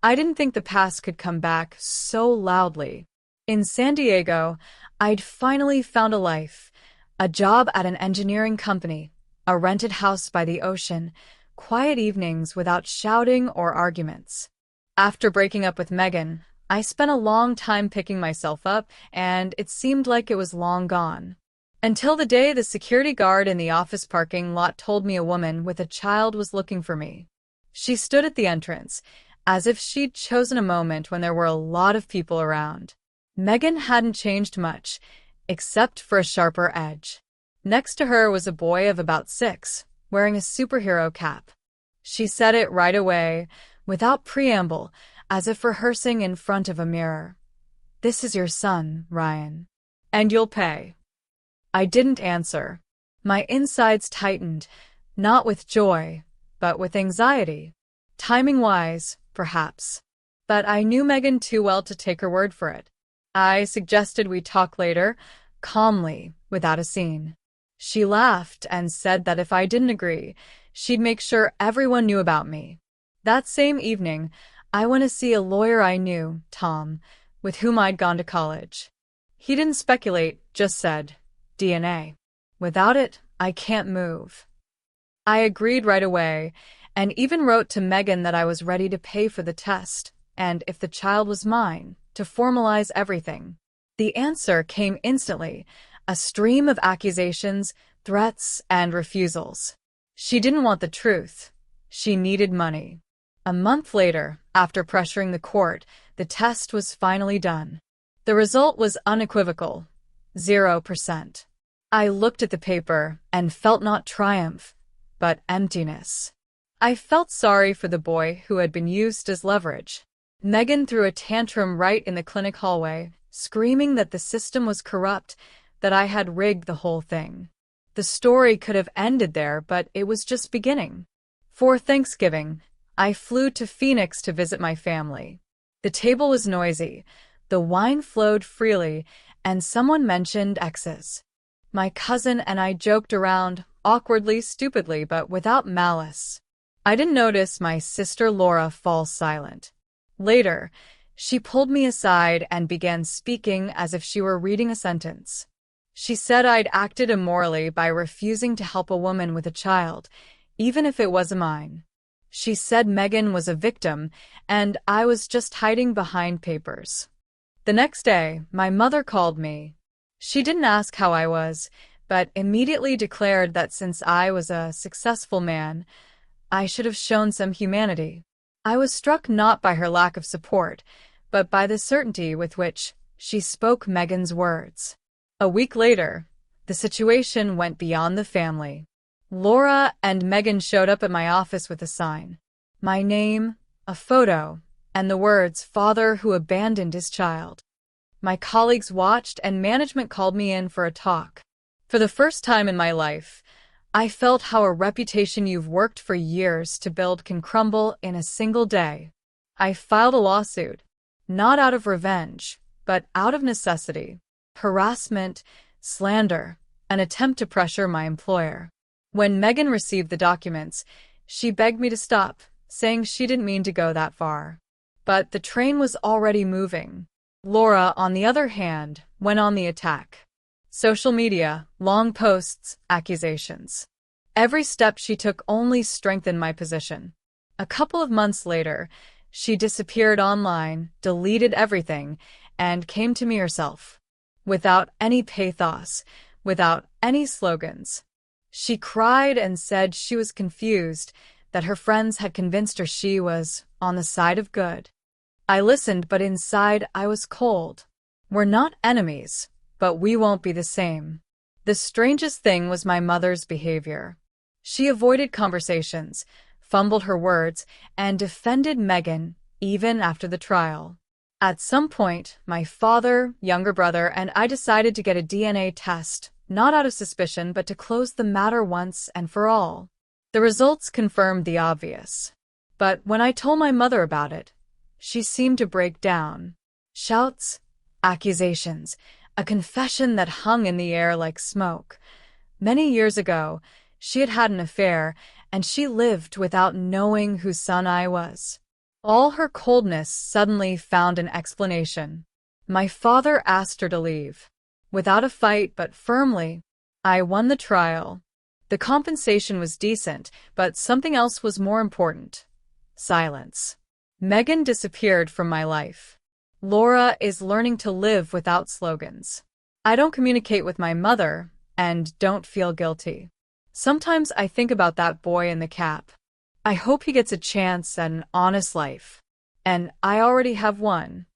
I didn't think the past could come back so loudly. In San Diego, I'd finally found a life, a job at an engineering company, a rented house by the ocean, quiet evenings without shouting or arguments. After breaking up with Megan, I spent a long time picking myself up, and it seemed like it was long gone. Until the day the security guard in the office parking lot told me a woman with a child was looking for me. She stood at the entrance, as if she'd chosen a moment when there were a lot of people around. Megan hadn't changed much, except for a sharper edge. Next to her was a boy of about 6, wearing a superhero cap. She said it right away, without preamble, as if rehearsing in front of a mirror. "This is your son, Ryan. And you'll pay." I didn't answer. My insides tightened, not with joy, but with anxiety. Timing-wise, perhaps. But I knew Megan too well to take her word for it. I suggested we talk later, calmly, without a scene. She laughed and said that if I didn't agree, she'd make sure everyone knew about me. That same evening, I went to see a lawyer I knew, Tom, with whom I'd gone to college. He didn't speculate, just said, "DNA. Without it, I can't move." I agreed right away, and even wrote to Megan that I was ready to pay for the test, and if the child was mine, to formalize everything. The answer came instantly, a stream of accusations, threats, and refusals. She didn't want the truth. She needed money. A month later, after pressuring the court, the test was finally done. The result was unequivocal, 0%. I looked at the paper and felt not triumph, but emptiness. I felt sorry for the boy who had been used as leverage. Megan threw a tantrum right in the clinic hallway, screaming that the system was corrupt, that I had rigged the whole thing. The story could have ended there, but it was just beginning. For Thanksgiving, I flew to Phoenix to visit my family. The table was noisy, the wine flowed freely, and someone mentioned exes. My cousin and I joked around, awkwardly, stupidly, but without malice. I didn't notice my sister Laura fall silent. Later, she pulled me aside and began speaking as if she were reading a sentence. She said I'd acted immorally by refusing to help a woman with a child, even if it wasn't mine. She said Megan was a victim, and I was just hiding behind papers. The next day, my mother called me. She didn't ask how I was, but immediately declared that since I was a successful man, I should have shown some humanity. I was struck not by her lack of support, but by the certainty with which she spoke Megan's words. A week later, the situation went beyond the family. Laura and Megan showed up at my office with a sign. My name, a photo, and the words, "Father who abandoned his child." My colleagues watched and management called me in for a talk. For the first time in my life, I felt how a reputation you've worked for years to build can crumble in a single day. I filed a lawsuit, not out of revenge, but out of necessity. Harassment, slander, an attempt to pressure my employer. When Megan received the documents, she begged me to stop, saying she didn't mean to go that far. But the train was already moving. Laura, on the other hand, went on the attack. Social media, long posts, accusations. Every step she took only strengthened my position. A couple of months later, she disappeared online, deleted everything, and came to me herself. Without any pathos, without any slogans. She cried and said she was confused, that her friends had convinced her she was on the side of good. I listened, but inside I was cold. We're not enemies, but we won't be the same. The strangest thing was my mother's behavior. She avoided conversations, fumbled her words, and defended Megan even after the trial. At some point, my father, younger brother, and I decided to get a DNA test, not out of suspicion, but to close the matter once and for all. The results confirmed the obvious. But when I told my mother about it, she seemed to break down. Shouts, accusations, a confession that hung in the air like smoke. Many years ago, she had had an affair, and she lived without knowing whose son I was. All her coldness suddenly found an explanation. My father asked her to leave. Without a fight, but firmly, I won the trial. The compensation was decent, but something else was more important. Silence. Megan disappeared from my life. Laura is learning to live without slogans. I don't communicate with my mother, and don't feel guilty. Sometimes I think about that boy in the cap. I hope he gets a chance at an honest life. And I already have one.